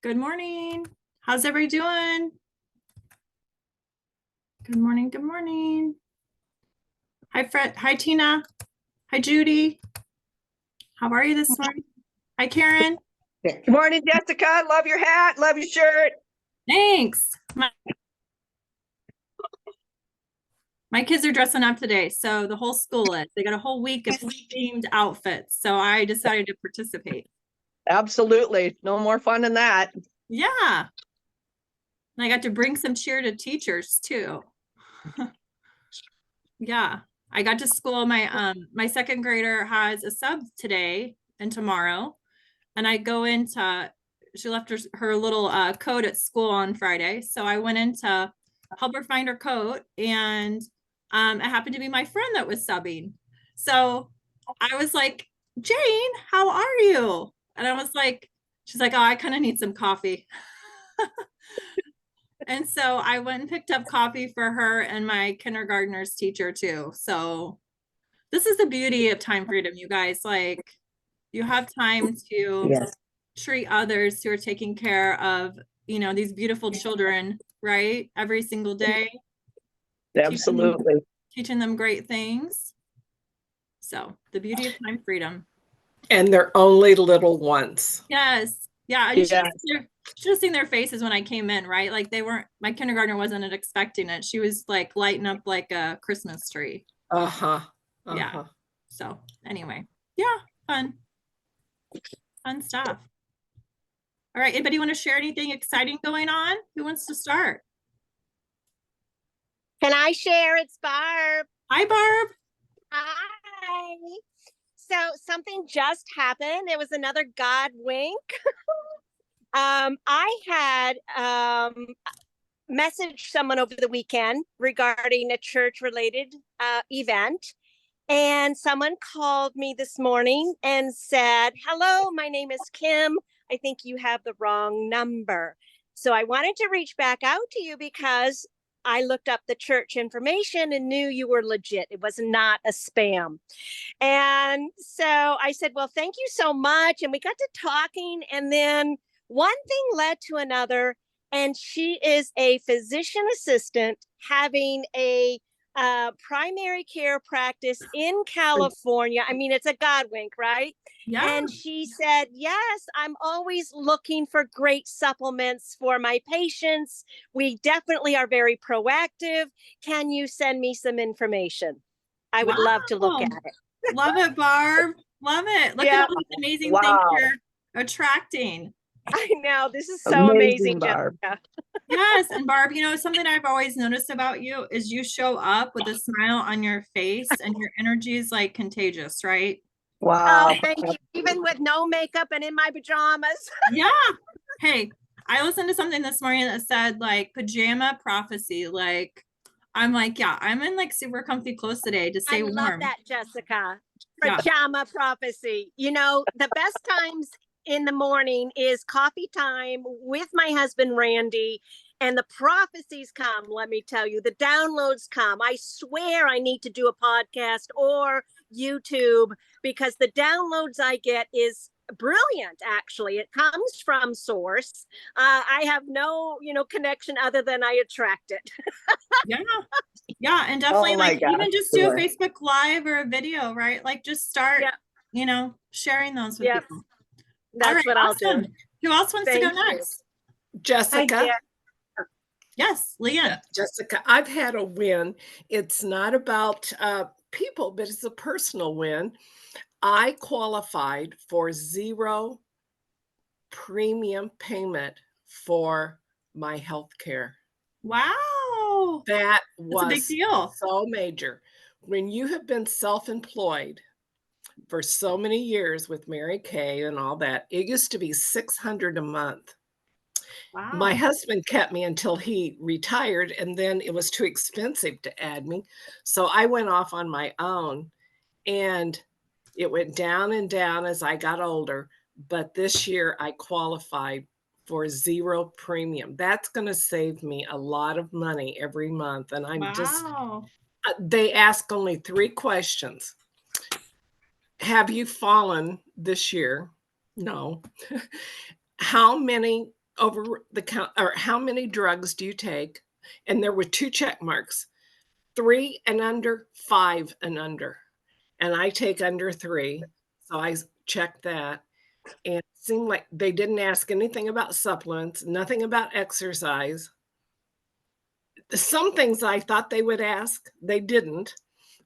Good morning. How's everybody doing? Good morning. Good morning. Hi, Fred. Hi, Tina. Hi, Judy. How are you this morning? Hi, Karen. Good morning, Jessica. Love your hat. Love your shirt. Thanks. My kids are dressing up today, so the whole school is. They got a whole week of themed outfits, so I decided to participate. Absolutely. No more fun than that. Yeah. And I got to bring some cheer to teachers too. Yeah. I got to school. My second grader has a sub today and tomorrow. And I go into, she left her little coat at school on Friday. So I went in to help her find her coat. And it happened to be my friend that was subbing. So I was like, Jane, how are you? And I was like, she's like, oh, I kind of need some coffee. And so I went and picked up coffee for her and my kindergartner's teacher too. So this is the beauty of time freedom, you guys. Like, you have time to treat others who are taking care of, these beautiful children, right? Every single day. Absolutely. Teaching them great things. So the beauty of time freedom. And they're only little ones. Yes. Yeah. I should have seen their faces when I came in, right? Like my kindergartner wasn't expecting it. She was like lighting up like a Christmas tree. Yeah. So anyway, yeah, fun stuff. All right. Anybody want to share anything exciting going on? Who wants to start? Can I share? It's Barb. Hi, Barb. Hi. So something just happened. It was another God wink. I had messaged someone over the weekend regarding a church-related event. And someone called me this morning and said, hello, my name is Kim. I think you have the wrong number. So I wanted to reach back out to you because I looked up the church information and knew you were legit. It was not a spam. And so I said, well, thank you so much. And we got to talking. And then one thing led to another. And she is a physician assistant having a primary care practice in California. I mean, it's a God wink, right? Yeah. And she said, yes, I'm always looking for great supplements for my patients. We definitely are very proactive. Can you send me some information? I would love to look at it. Love it, Barb. Love it. Look at all these amazing things you're attracting. I know. This is so amazing, Barb. Jessica. Yes. And Barb, something I've always noticed about you is you show up with a smile on your face and your energy is like contagious, right? Wow. Oh, thank you. Even with no makeup and in my pajamas. Yeah. Hey, I listened to something this morning that said like pajama prophecy. Like, I'm like, yeah, I'm in like super comfy clothes today to stay warm. I love that, Jessica. Pajama prophecy. The best times in the morning is coffee time with my husband, Randy, and the prophecies come. Let me tell you, the downloads come. I swear I need to do a podcast or YouTube because the downloads I get is brilliant. Actually, it comes from source. I have no connection other than I attract it. Yeah, and definitely even just do a Facebook Live or a video, right? Like just start sharing those with people. That's what I'll do. Who else wants to go next? Jessica. Yes, Leanne. Jessica, I've had a win. It's not about people, but it's a personal win. I qualified for 0 premium payment for my health care. Wow. That was a big deal. So major. When you have been self-employed for so many years with Mary Kay and all that, it used to be $600 a month. Wow. My husband kept me until he retired, and then it was too expensive to add me. So I went off on my own, and it went down and down as I got older. But this year I qualified for 0 premium. That's going to save me a lot of money every month. And I'm they ask only 3 questions. Have you fallen this year? No. How many over the count, or how many drugs do you take? And there were 2 check marks, 3 and under, 5 and under. And I take under 3, so I checked that. And it seemed like they didn't ask anything about supplements, nothing about exercise. Some things I thought they would ask, they didn't.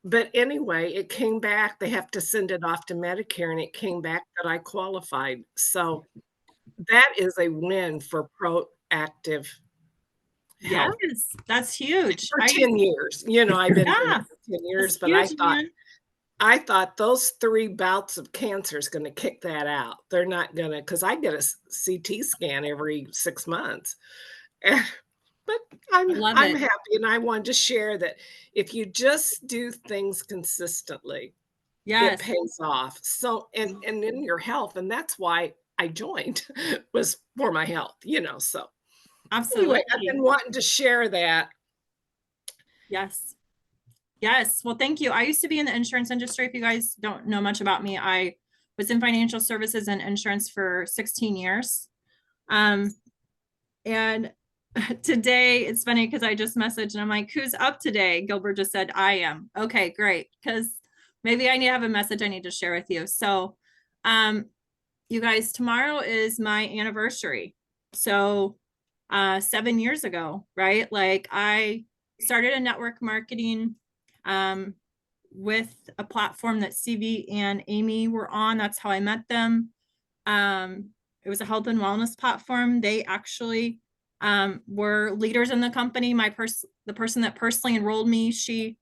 But anyway, it came back. They have to send it off to Medicare, and it came back that I qualified. So that is a win for proactive Yes, health. that's huge. For 10 years, I've been doing Yeah, it for 10 years, that's but huge, man. I thought those 3 bouts of cancer is gonna kick that out. They're not gonna, because I get a CT scan every 6 months. But I love I'm it. happy, and I wanted to share that if you just do things consistently, it Yes, pays off. So, and in your health, and that's why I joined, was for my health, so. Anyway, I've absolutely. been wanting to share that. Yes. Yes. Well, thank you. I used to be in the insurance industry. If you guys don't know much about me, I was in financial services and insurance for 16 years. And today it's funny because I just messaged and I'm like, who's up today? Gilbert just said, I am. Okay, great. Because maybe I need to have a message I need to share with you. So, you guys, tomorrow is my anniversary. So, 7 years ago, right? Like I started a network marketing with a platform that CV and Amy were on. That's how I met them. It was a health and wellness platform. They actually were leaders in the company. The person that personally enrolled me, she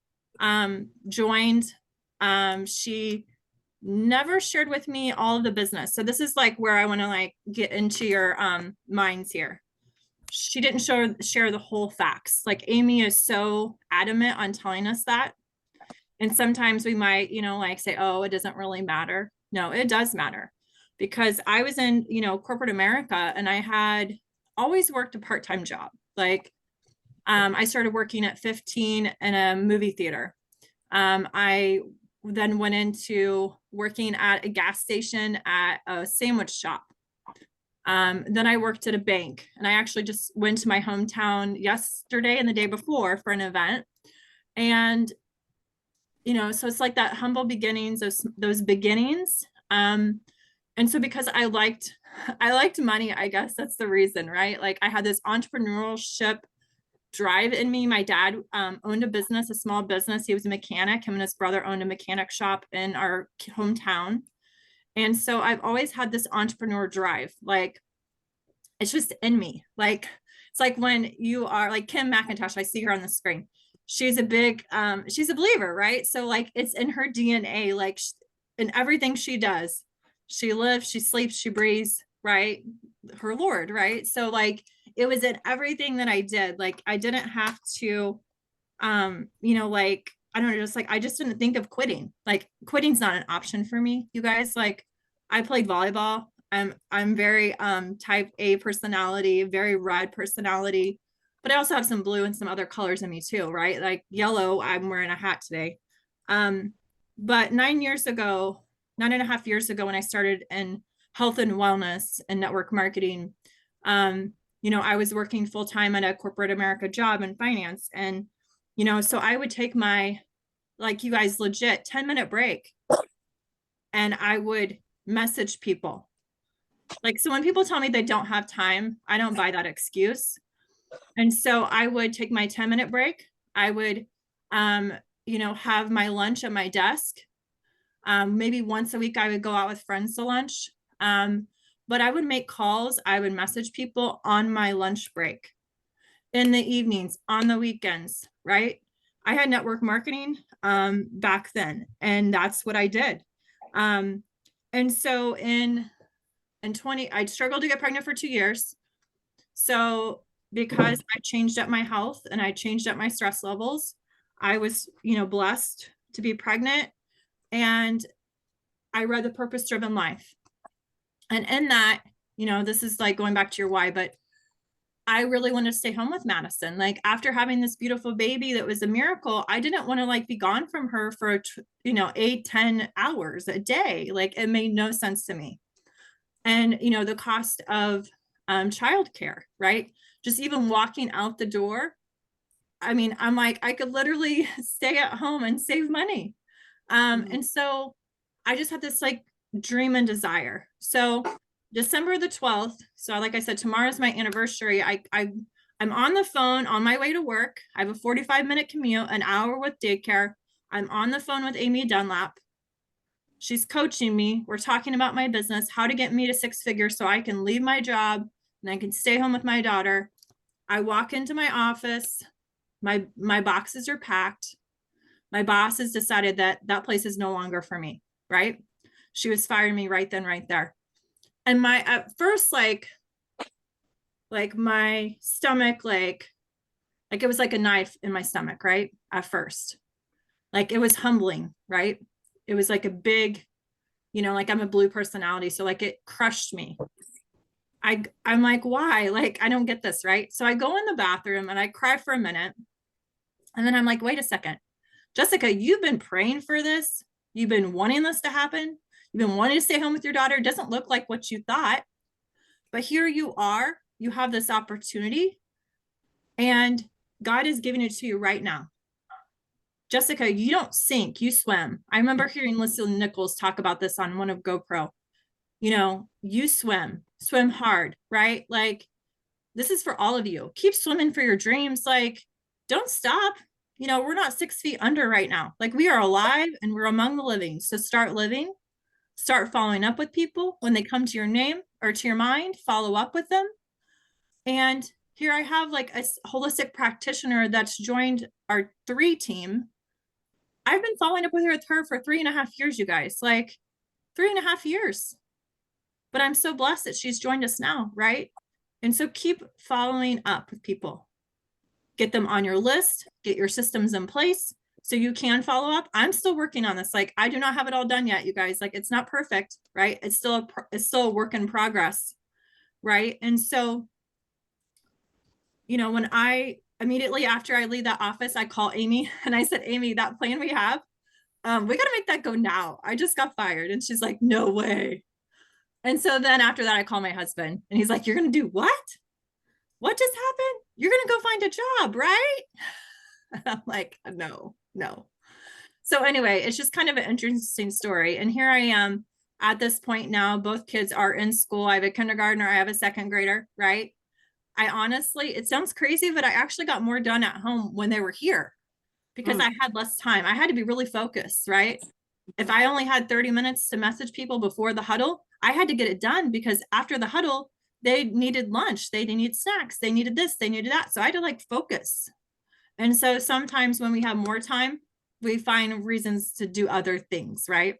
joined. She never shared with me all of the business. So this is like where I want to like get into your minds here. She didn't share the whole facts. Like Amy is so adamant on telling us that. And sometimes we might, like say, oh, it doesn't really matter. No, it does matter because I was in, corporate America and I had always worked a part-time job. Like I started working at 15 in a movie theater. I then went into working at a gas station at a sandwich shop. Then I worked at a bank and I actually just went to my hometown yesterday and the day before for an event. And, so it's like that humble beginnings, those beginnings. And so because I liked money, I guess that's the reason, right? Like I had this entrepreneurship drive in me. My dad owned a small business. He was a mechanic. Him and his brother owned a mechanic shop in our hometown. And so I've always had this entrepreneur drive. Like it's just in me. Like it's like when you are like Kim McIntosh, I see her on the screen. She's a believer, right? So like it's in her DNA, like in everything she does. She lives, she sleeps, she breathes, right? Her Lord, right? So like it was in everything that I did. Like I didn't have to like I don't know, just like I just didn't think of quitting. Like quitting's not an option for me, you guys. Like I played volleyball. I'm very type A personality, very red personality, but I also have some blue and some other colors in me too, right? Like yellow, I'm wearing a hat today. But 9.5 years ago when I started in health and wellness and network marketing, I was working full time at a corporate America job in finance. And, so I would take my, like you guys, legit 10-minute break and I would message people. Like, so when people tell me they don't have time, I don't buy that excuse. And so I would take my 10-minute break. I would, have my lunch at my desk. Maybe once a week I would go out with friends to lunch. But I would make calls. I would message people on my lunch break, in the evenings, on the weekends, right? I had network marketing back then, and that's what I did. And so I struggled to get pregnant for 2 years. So because I changed up my health and I changed up my stress levels, I was, blessed to be pregnant, and I read The Purpose Driven Life. And in that, this is like going back to your why, but I really wanted to stay home with Madison. Like after having this beautiful baby that was a miracle, I didn't want to like be gone from her for 8-10 hours a day. Like it made no sense to me. And the cost of childcare, right? Just even walking out the door. I mean, I'm like, I could literally stay at home and save money. And so I just had this like dream and desire. So December the 12th. So like I said, tomorrow's my anniversary. I'm on the phone on my way to work. I have a 45-minute commute, an hour with daycare. I'm on the phone with Amy Dunlap. She's coaching me. We're talking about my business, how to get me to 6 figures so I can leave my job and I can stay home with my daughter. I walk into my office. My boxes are packed. My boss has decided that that place is no longer for me, right? She was firing me right then, right there. And at first, like my stomach, like it was like a knife in my stomach, right? At first, like it was humbling, right? It was like a big, like I'm a blue personality. So like it crushed me. I'm like, why? Like, I don't get this, right? So I go in the bathroom and I cry for a minute. And then I'm like, wait a second. Jessica, you've been praying for this. You've been wanting this to happen. You've been wanting to stay home with your daughter. It doesn't look like what you thought, but here you are. You have this opportunity and God is giving it to you right now. Jessica, you don't sink, you swim. I remember hearing Lisa Nichols talk about this on one of GoPro. You swim hard, right? Like this is for all of you. Keep swimming for your dreams. Like, don't stop. We're not 6 feet under right now. Like we are alive and we're among the living. So start living, start following up with people when they come to your name or to your mind, follow up with them. And here I have like a holistic practitioner that's joined our 3 team. I've been following up with her for 3.5 years, you guys, like 3.5 years. But I'm so blessed that she's joined us now, right? And so keep following up with people. Get them on your list, get your systems in place so you can follow up. I'm still working on this. Like I do not have it all done yet, you guys. Like it's not perfect, right? It's still a work in progress, right? And so, when I immediately after I leave that office, I call Amy and I said, Amy, that plan we have, we got to make that go now. I just got fired. And she's like, no way. And so then after that, I call my husband and he's like, you're going to do what? What just happened? You're going to go find a job, right? And I'm like, no. So anyway, it's just kind of an interesting story. And here I am at this point now, both kids are in school. I have a kindergartner, I have a 2nd grader, right? I honestly, it sounds crazy, but I actually got more done at home when they were here because I had less time. I had to be really focused, right? If I only had 30 minutes to message people before the huddle, I had to get it done because after the huddle, they needed lunch, they needed snacks, they needed this, they needed that. So I had to like focus. And so sometimes when we have more time, we find reasons to do other things, right?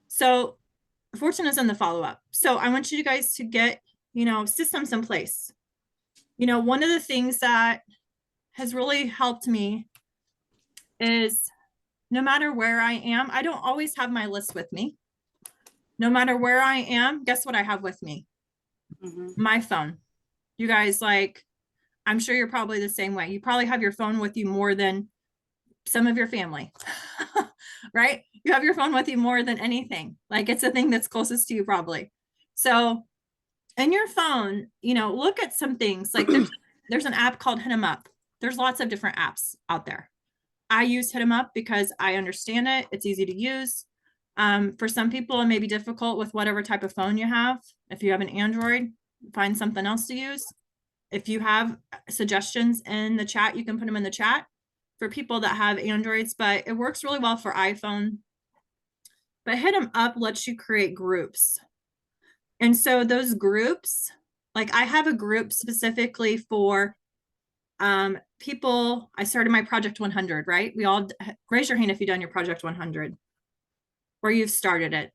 So fortune is in the follow-up. So I want you guys to get, systems in place. One of the things that has really helped me is no matter where I am, I don't always have my list with me. No matter where I am, guess what I have with me? My phone. You guys, like, I'm sure you're probably the same way. You probably have your phone with you more than some of your family, right? You have your phone with you more than anything. Like it's a thing that's closest to you probably. So in your phone, look at some things like there's an app called Hit 'em Up. There's lots of different apps out there. I use Hit 'em Up because I understand it. It's easy to use. For some people, it may be difficult with whatever type of phone you have. If you have an Android, find something else to use. If you have suggestions in the chat, you can put them in the chat for people that have Androids, but it works really well for iPhone. But Hit 'em Up lets you create groups. And so those groups, like I have a group specifically for people. I started my Project 100, right? We all raise your hand if you've done your Project 100 or you've started it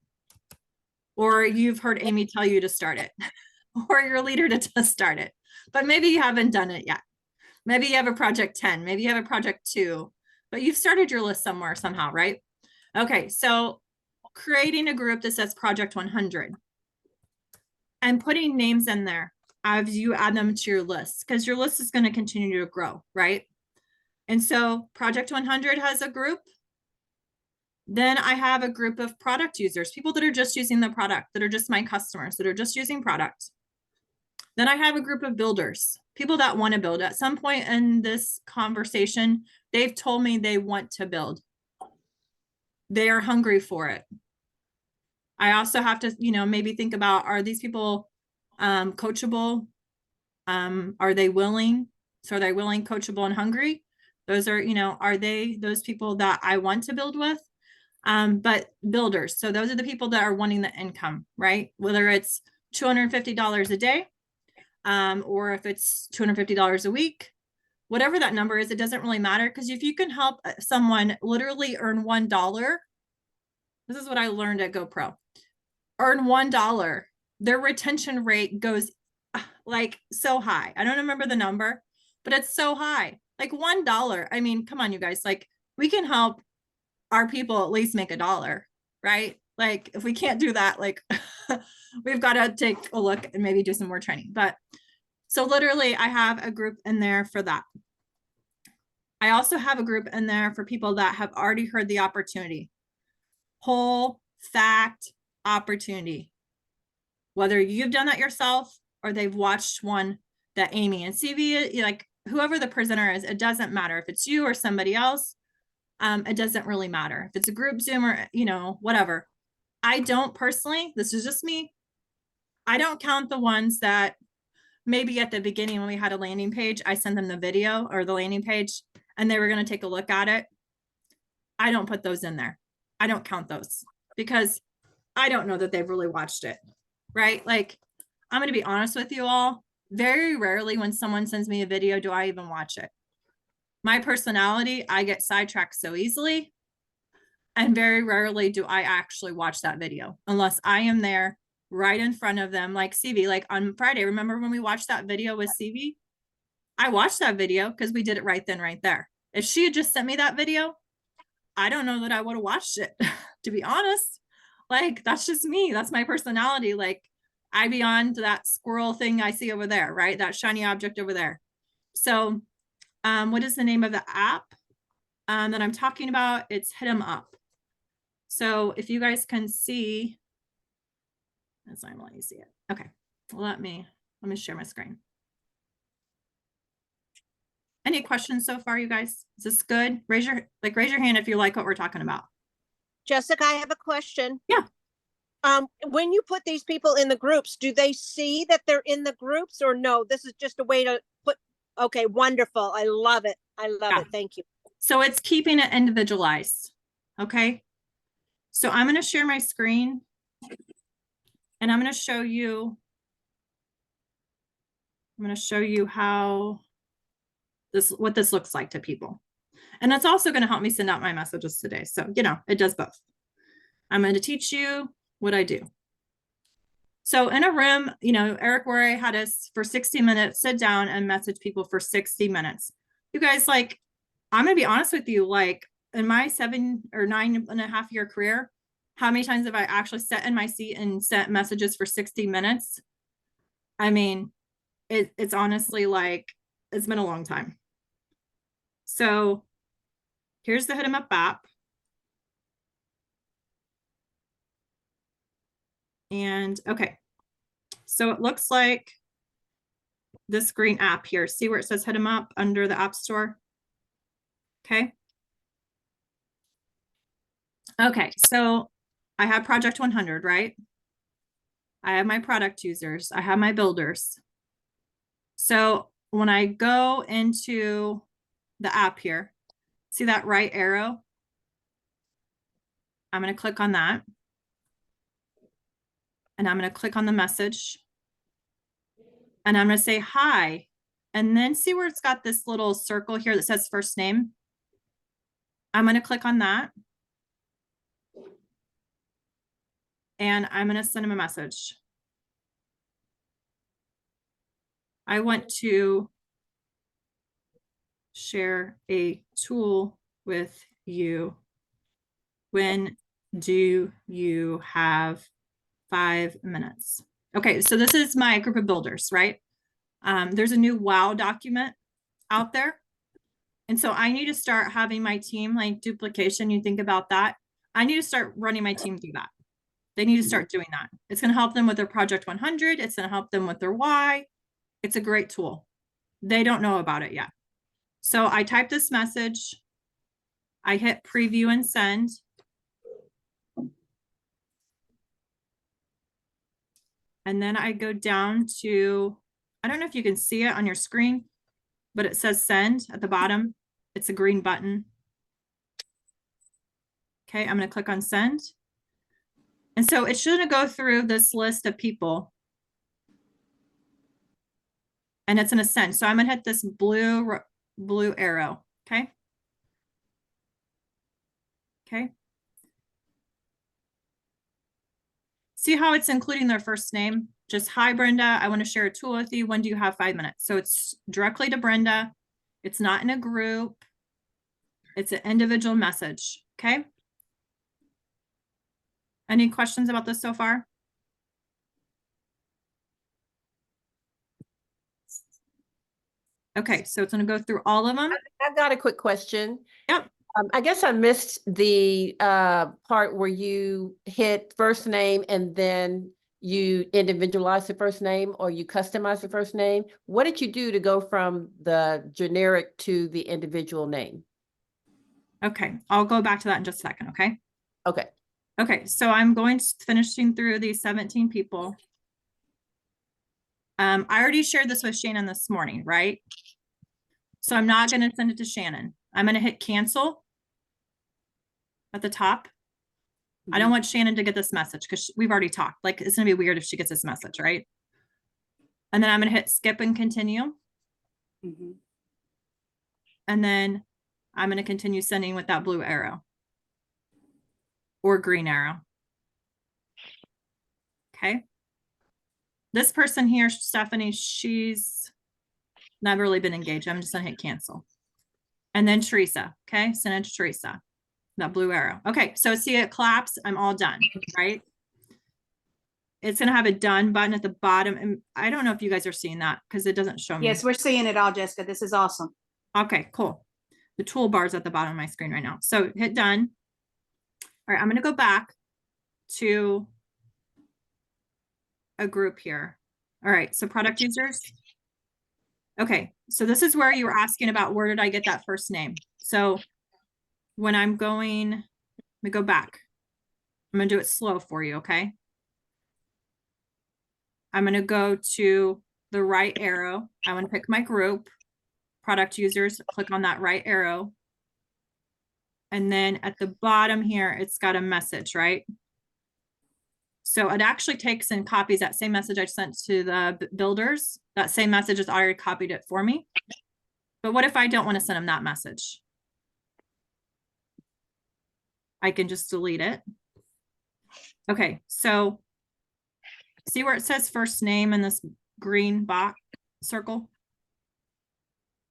or you've heard Amy tell you to start it or your leader to start it, but maybe you haven't done it yet. Maybe you have a Project 10, maybe you have a Project 2, but you've started your list somewhere somehow, right? Okay, so creating a group that says Project 100 and putting names in there as you add them to your list, because your list is going to continue to grow, right? And so Project 100 has a group. Then I have a group of product users, people that are just using the product, that are just my customers, that are just using product. Then I have a group of builders, people that want to build. At some point in this conversation, they've told me they want to build. They are hungry for it. I also have to, maybe think about, are these people coachable? Are they willing? So are they willing, coachable, and hungry? Those are, are they those people that I want to build with? But builders. So those are the people that are wanting the income, right? Whether it's $250 a day, or if it's $250 a week, whatever that number is, it doesn't really matter. Because if you can help someone literally earn $1, this is what I learned at GoPro, earn $1, their retention rate goes like so high. I don't remember the number, but it's so high, like $1. I mean, come on, you guys, like we can help our people at least make $1, right? Like if we can't do that, like we've got to take a look and maybe do some more training. But so literally I have a group in there for that. I also have a group in there for people that have already heard the opportunity. Whole fact opportunity. Whether you've done that yourself or they've watched one that Amy and CV, like whoever the presenter is, it doesn't matter if it's you or somebody else. It doesn't really matter if it's a group Zoom or, whatever. I don't personally, this is just me. I don't count the ones that maybe at the beginning when we had a landing page, I sent them the video or the landing page and they were going to take a look at it. I don't put those in there. I don't count those because I don't know that they've really watched it, right? Like, I'm going to be honest with you all. Very rarely when someone sends me a video, do I even watch it. My personality, I get sidetracked so easily. And very rarely do I actually watch that video unless I am there right in front of them, like CV, like on Friday. Remember when we watched that video with CV? I watched that video because we did it right then, right there. If she had just sent me that video, I don't know that I would have watched it, to be honest. Like, that's just me. That's my personality. Like, I beyond that squirrel thing I see over there, right? That shiny object over there. So, what is the name of the app that I'm talking about? It's Hit 'em Up. So if you guys can see, that's not letting you see it. Okay, let me share my screen. Any questions so far, you guys? Is this good? Raise your hand if you like what we're talking about. Jessica, I have a question. Yeah. When you put these people in the groups, do they see that they're in the groups or no? This is just a way to put, okay, wonderful. I love it. I love it. Thank you. So it's keeping it individualized. Okay. So I'm going to share my screen and I'm going to show you how what this looks like to people. And it's also going to help me send out my messages today. So, it does both. I'm going to teach you what I do. So in a room, Eric Worre had us for 60 minutes, sit down and message people for 60 minutes. You guys, like, I'm going to be honest with you, like in my 7 or 9.5 year career, how many times have I actually sat in my seat and sent messages for 60 minutes? I mean, it's honestly like, it's been a long time. So here's the Hit 'em Up app. And okay, so it looks like this green app here. See where it says Hit 'em Up under the App Store? Okay. Okay, so I have Project 100, right? I have my product users. I have my builders. So when I go into the app here, see that right arrow? I'm going to click on that. And I'm going to click on the message. And I'm going to say hi. And then see where it's got this little circle here that says first name? I'm going to click on that. And I'm going to send him a message. I want to share a tool with you. When do you have 5 minutes? Okay, so this is my group of builders, right? There's a new WOW document out there. And so I need to start having my team, like duplication, you think about that. I need to start running my team through that. They need to start doing that. It's going to help them with their Project 100. It's going to help them with their why. It's a great tool. They don't know about it yet. So I type this message. I hit preview and send. And then I go down to, I don't know if you can see it on your screen, but it says send at the bottom. It's a green button. Okay, I'm going to click on send. And so it shouldn't go through this list of people. And it's going to send. So I'm going to hit this blue arrow. Okay. Okay. See how it's including their first name? Just, hi, Brenda, I want to share a tool with you. When do you have 5 minutes? So it's directly to Brenda. It's not in a group. It's an individual message. Okay. Any questions about this so far? Okay, so it's going to go through all of them. I've got a quick question. Yep. I guess I missed the part where you hit first name and then you individualize the first name or you customize the first name. What did you do to go from the generic to the individual name? Okay, I'll go back to that in just a second, okay? Okay. Okay, so I'm finishing through these 17 people. I already shared this with Shannon this morning, right? So I'm not going to send it to Shannon. I'm going to hit cancel at the top. I don't want Shannon to get this message because we've already talked. Like, it's going to be weird if she gets this message, right? And then I'm going to hit skip and continue. And then I'm going to continue sending with that blue arrow or green arrow. Okay. This person here, Stephanie, she's never really been engaged. I'm just going to hit cancel. And then Teresa. Okay. Send it to Teresa. That blue arrow. Okay. So see it collapse. I'm all done. Right. It's going to have a done button at the bottom. And I don't know if you guys are seeing that because it doesn't show me. Yes, we're seeing it all, Jessica. This is awesome. Okay, cool. The toolbar's at the bottom of my screen right now. So hit done. All right. I'm going to go back to a group here. All right. So product users. Okay. So this is where you were asking about where did I get that first name? So when I'm going, let me go back. I'm going to do it slow for you. Okay. I'm going to go to the right arrow. I want to pick my group, product users, click on that right arrow. And then at the bottom here, it's got a message, right? So it actually takes and copies that same message I sent to the builders. That same message has already copied it for me. But what if I don't want to send them that message? I can just delete it. Okay, so see where it says first name in this green box circle?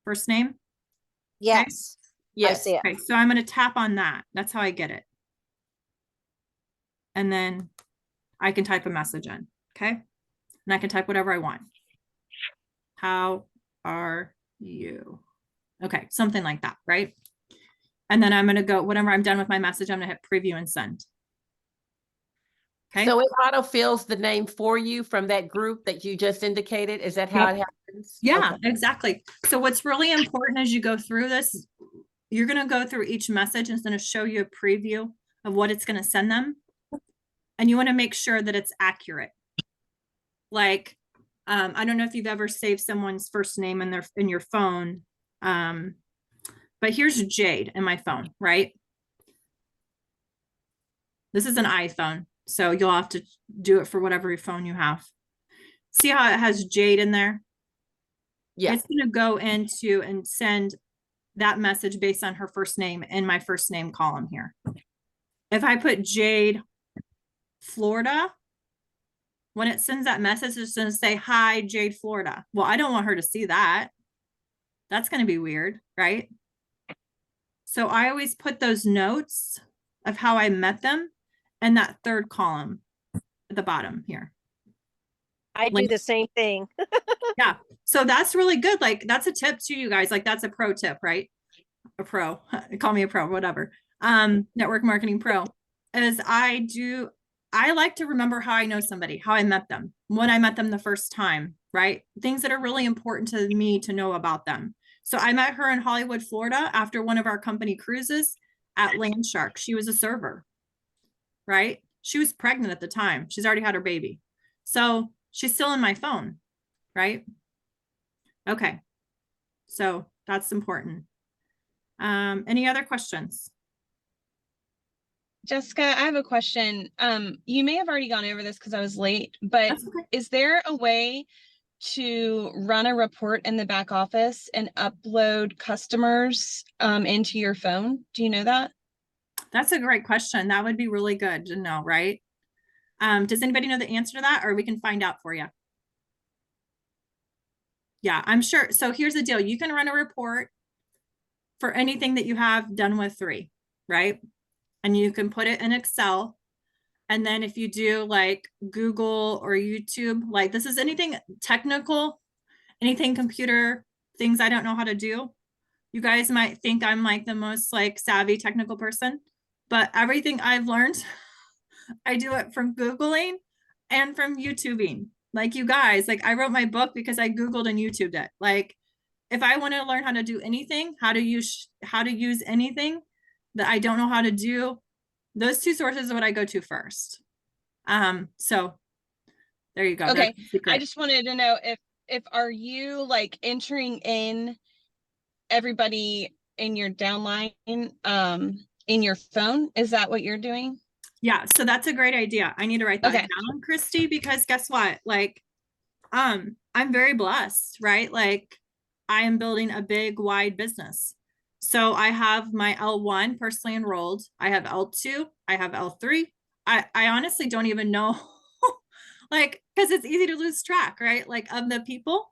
First name? Yes. I see it. Okay, so I'm going to tap on that. That's how I get it. And then I can type a message in, okay? And I can type whatever I want. How are you? Okay, something like that, right? And then I'm going to go, whenever I'm done with my message, I'm going to hit preview and send. Okay. So it auto-fills the name for you from that group that you just indicated? Is that how it happens? Yeah, Okay. exactly. So what's really important as you go through this, you're going to go through each message and it's going to show you a preview of what it's going to send them. And you want to make sure that it's accurate. Like, I don't know if you've ever saved someone's first name in your phone. But here's Jade in my phone, right? This is an iPhone, so you'll have to do it for whatever phone you have. See how it has Jade in there? Yeah. It's going to go into and send that message based on her first name in my first name column here. If I put Jade, Florida, when it sends that message, it's going to say, hi, Jade, Florida. Well, I don't want her to see that. That's going to be weird, right? So I always put those notes of how I met them in that third column at the bottom here. I do the same thing. Yeah. So that's really good. Like, that's a tip to you guys. Like, that's a pro tip, right? A pro, call me a pro, whatever. Network marketing pro, as I do I like to remember how I know somebody, how I met them, when I met them the first time, right? Things that are really important to me to know about them. So I met her in Hollywood, Florida after one of our company cruises at Land Shark. She was a server, right? She was pregnant at the time. She's already had her baby. So she's still in my phone, right? Okay. So that's important. Any other questions? Jessica, I have a question. You may have already gone over this because I was late, but That's okay. is there a way to run a report in the back office and upload customers into your phone? Do you know that? That's a great question. That would be really good to know, right? Does anybody know the answer to that, or we can find out for you? Yeah, I'm sure. So here's the deal. You can run a report for anything that you have done with 3, right? And you can put it in Excel. And then if you do like Google or YouTube, like this is anything technical, anything computer, things I don't know how to do. You guys might think I'm like the most like savvy technical person, but everything I've learned, I do it from Googling and from YouTubing. Like you guys, like I wrote my book because I Googled and YouTubed it. Like if I want to learn how to do anything, how to use anything that I don't know how to do, those 2 sources are what I go to first. So there you go. Okay. That's the secret. I just wanted to know if are you like entering in everybody in your downline in your phone? Is that what you're doing? Yeah, so that's a great idea. I need to write that Okay. down, Christy, because guess what? Like, I'm very blessed, right? Like, I am building a big, wide business. So I have my L1 personally enrolled. I have L2. I have L3. I honestly don't even know, like, because it's easy to lose track, right? Like of the people.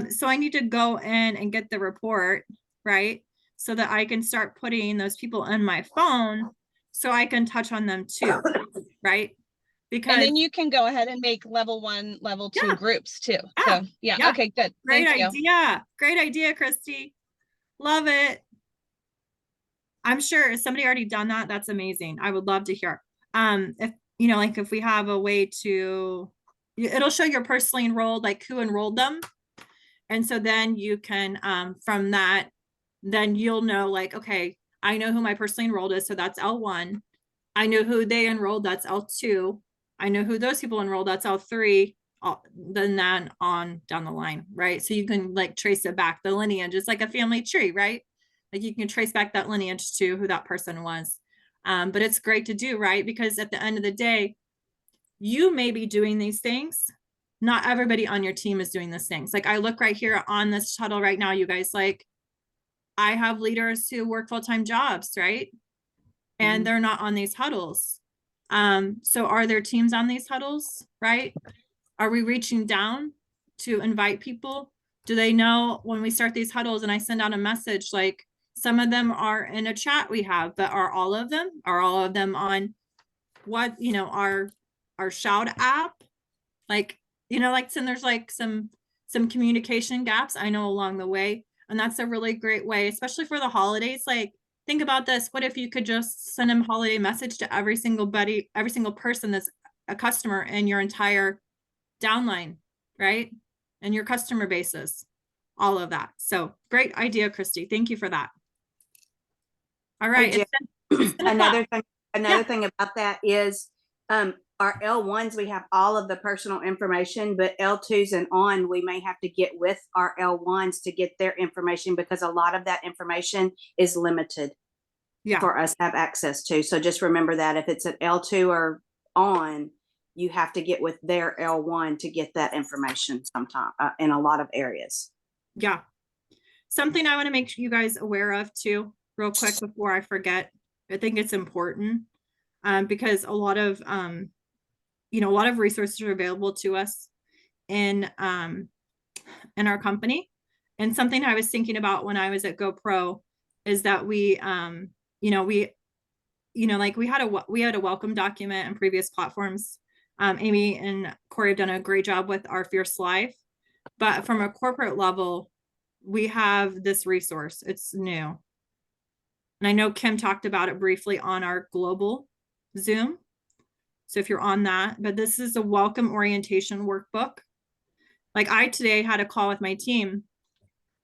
So I need to go in and get the report, right? So that I can start putting those people in my phone so I can touch on them too, right? Because And then you can go ahead and make level 1, level 2 Yeah. groups too. Yeah. So yeah. Yeah. Okay, good. great Thank you. idea. Great idea, Christy. Love it. I'm sure if somebody already done that, that's amazing. I would love to hear. If you know, like if we have a way to, it'll show you're personally enrolled, like who enrolled them. And so then you can, from that, then you'll know like, okay, I know who my personally enrolled is. So that's L1. I know who they enrolled. That's L2. I know who those people enrolled. That's L3. Then on down the line, right? So you can like trace it back, the lineage is like a family tree, right? Like you can trace back that lineage to who that person was. But it's great to do, right? Because at the end of the day, you may be doing these things. Not everybody on your team is doing these things. Like I look right here on this Huddle right now, you guys, like I have leaders who work full-time jobs, right? And they're not on these huddles. So are there teams on these huddles, right? Are we reaching down to invite people? Do they know when we start these huddles and I send out a message, like some of them are in a chat we have, but are all of them on what, you know, our Shout app? Like, you know, like some, there's like some communication gaps I know along the way. And that's a really great way, especially for the holidays. Like, think about this. What if you could just send a holiday message to every single person that's a customer in your entire downline, right? And your customer bases, all of that. So great idea, Christy. Thank you for that. All right. Jen, it's 10 o'clock. Another thing about that is our L1s, we have all of the personal information, but L2s and on, we may have to get with our L1s to get their information because a lot of that information is limited for us to have access to. So just remember that if it's an L2 or on, you have to get with their L1 to get that information sometime in a lot of areas. Yeah. Something I want to make you guys aware of too, real quick before I forget. I think it's important because a lot of, you know, a lot of resources are available to us in our company. And something I was thinking about when I was at GoPro is that we, like we had a welcome document in previous platforms. Amy and Corey have done a great job with our Fierce Life, but from a corporate level, we have this resource. It's new. And I know Kim talked about it briefly on our global Zoom. So if you're on that, but this is a welcome orientation workbook. Like I today had a call with my team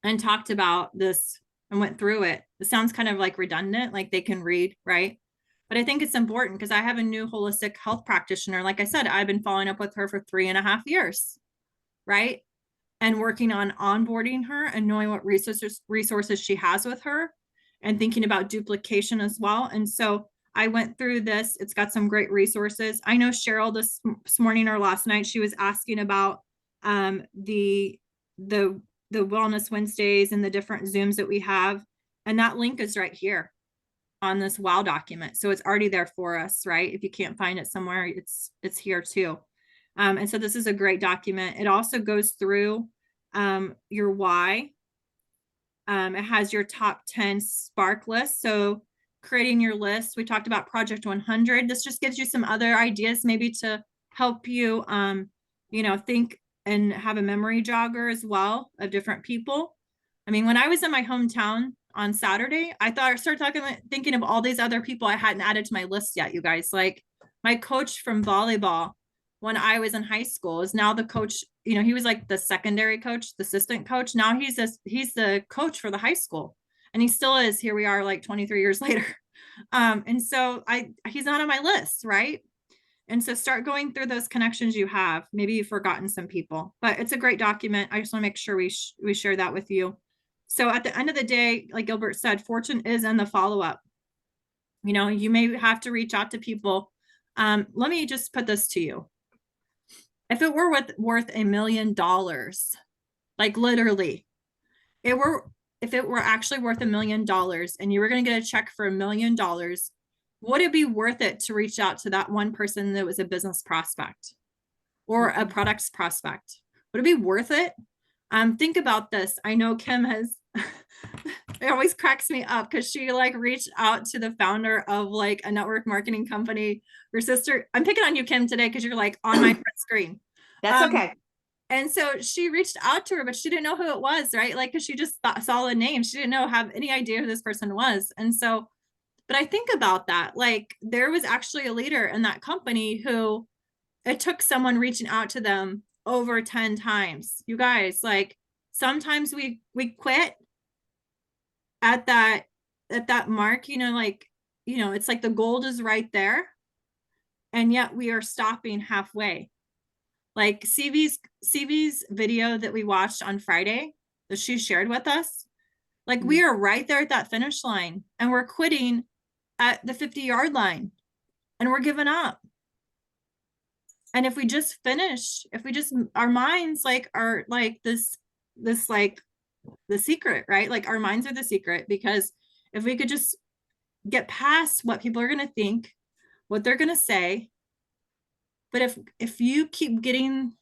and talked about this and went through it. It sounds kind of like redundant, like they can read, right? But I think it's important because I have a new holistic health practitioner. Like I said, I've been following up with her for 3.5 years, right? And working on onboarding her and knowing what resources she has with her and thinking about duplication as well. And so I went through this. It's got some great resources. I know Cheryl this morning or last night, she was asking about the Wellness Wednesdays and the different Zooms that we have. And that link is right here on this WOW document. So it's already there for us, right? If you can't find it somewhere, it's here too. And so this is a great document. It also goes through your why. It has your top 10 Spark list. So creating your list, we talked about Project 100. This just gives you some other ideas maybe to help you, think and have a memory jogger as well of different people. I mean, when I was in my hometown on Saturday, I started thinking of all these other people I hadn't added to my list yet, you guys. Like my coach from volleyball when I was in high school is now the coach. He was like the secondary coach, the assistant coach. Now he's the coach for the high school, and he still is. Here we are, like 23 years later. And so he's not on my list, right? And so start going through those connections you have. Maybe you've forgotten some people, but it's a great document. I just want to make sure we share that with you. So at the end of the day, like Gilbert said, fortune is in the follow-up. You may have to reach out to people. Let me just put this to you. If it were worth $1 million, like literally, if it were actually worth $1 million and you were going to get a check for $1 million, would it be worth it to reach out to that one person that was a business prospect or a products prospect? Would it be worth it? Think about this. I know Kim has, it always cracks me up because she like reached out to the founder of like a network marketing company. Her sister, I'm picking on you, Kim, today because you're like on my screen. That's okay. And so she reached out to her, but she didn't know who it was, right? Like, because she just saw the name. She didn't have any idea who this person was. And so, but I think about that. Like, there was actually a leader in that company who it took someone reaching out to them over 10 times. You guys, like, sometimes we quit at that mark, it's like the gold is right there. And yet we are stopping halfway. Like CV's video that we watched on Friday that she shared with us, like we are right there at that finish line and we're quitting at the 50-yard line and we're giving up. And if we just finish, our minds like are like this like the secret, right? Like our minds are the secret, because if we could just get past what people are going to think, what they're going to say. But if you keep getting,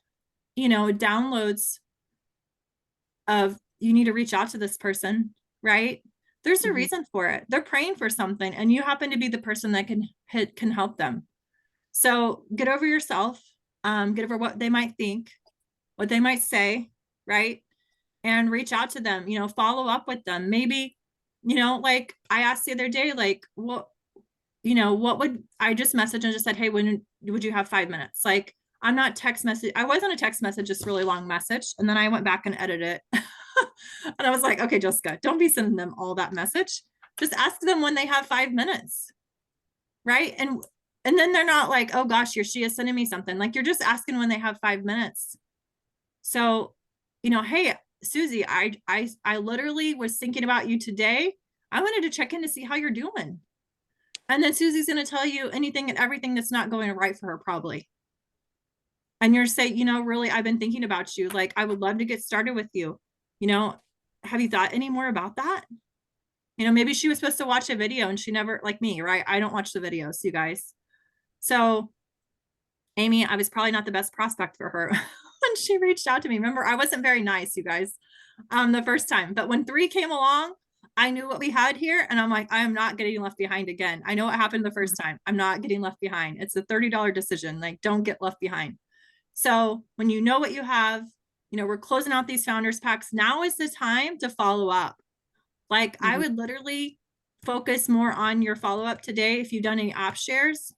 downloads of you need to reach out to this person, right? There's a reason for it. They're praying for something and you happen to be the person that can help them. So get over yourself, get over what they might think, what they might say, right? And reach out to them, follow up with them. Maybe, like I asked the other day, like, what would I just message and just said, hey, when would you have 5 minutes? Like, I'm not text message. I wasn't a text message, just really long message. And then I went back and edited it. And I was like, okay, Jessica, don't be sending them all that message. Just ask them when they have 5 minutes. Right. And then they're not like, oh gosh, she is sending me something. Like, you're just asking when they have 5 minutes. So, hey, Susie, I literally was thinking about you today. I wanted to check in to see how you're doing. And then Susie's going to tell you anything and everything that's not going right for her, probably. And you're saying, really, I've been thinking about you. Like, I would love to get started with you. Have you thought any more about that? Maybe she was supposed to watch a video and she never, like me, right? I don't watch the videos, you guys. So Amy, I was probably not the best prospect for her when she reached out to me. Remember, I wasn't very nice, you guys, the first time. But when 3 came along, I knew what we had here. And I'm like, I am not getting left behind again. I know what happened the first time. I'm not getting left behind. It's a $30 decision. Like, don't get left behind. So when you know what you have, we're closing out these founders packs. Now is the time to follow up. Like, I would literally focus more on your follow-up today. If you've done any app shares,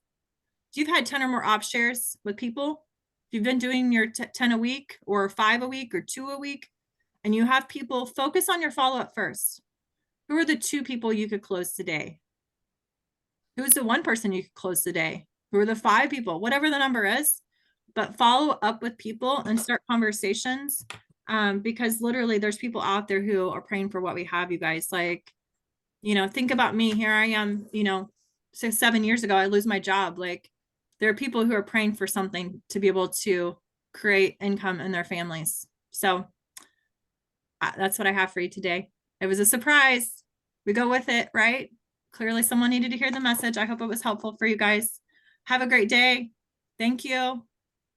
if you've had 10 or more op shares with people, if you've been doing your 10 a week or 5 a week or 2 a week, and you have people, focus on your follow-up first. Who are the 2 people you could close today? Who's the 1 person you could close today? Who are the 5 people? Whatever the number is, but follow up with people and start conversations. Because literally there's people out there who are praying for what we have, you guys. Like, you know, think about me. Here I am, you know, 7 years ago, I lose my job. Like, there are people who are praying for something to be able to create income in their families. So that's what I have for you today. It was a surprise. We go with it, right? Clearly someone needed to hear the message. I hope it was helpful for you guys. Have a great day. Thank you.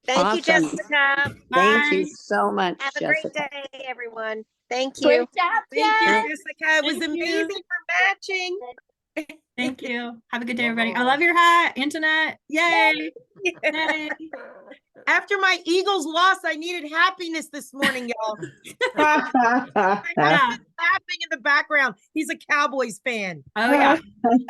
Thank you, Awesome. Jessica. Thank you Bye. so much, Have a Jessica. great day, everyone. Thank you. Great job, Thank you, Jen. Jessica. It was Thank you. amazing for matching. Thank you. Have a good day, everybody. I love your hat, Internet. Yay. Yay. After my Eagles lost, I needed happiness this morning, y'all. My Yeah. husband's laughing in the background. He's a Cowboys fan. Oh yeah.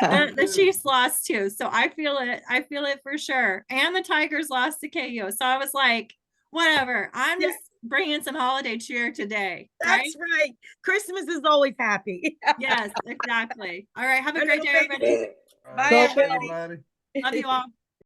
The Chiefs lost too. So I feel it. I feel it for sure. And the Tigers lost to KU. So I was like, whatever. I'm just bringing some holiday cheer today. Right? That's right. Christmas is always happy. Yes, exactly. All right. Have a I great know, day, baby. everybody. Bye, Go, everybody. Love you all.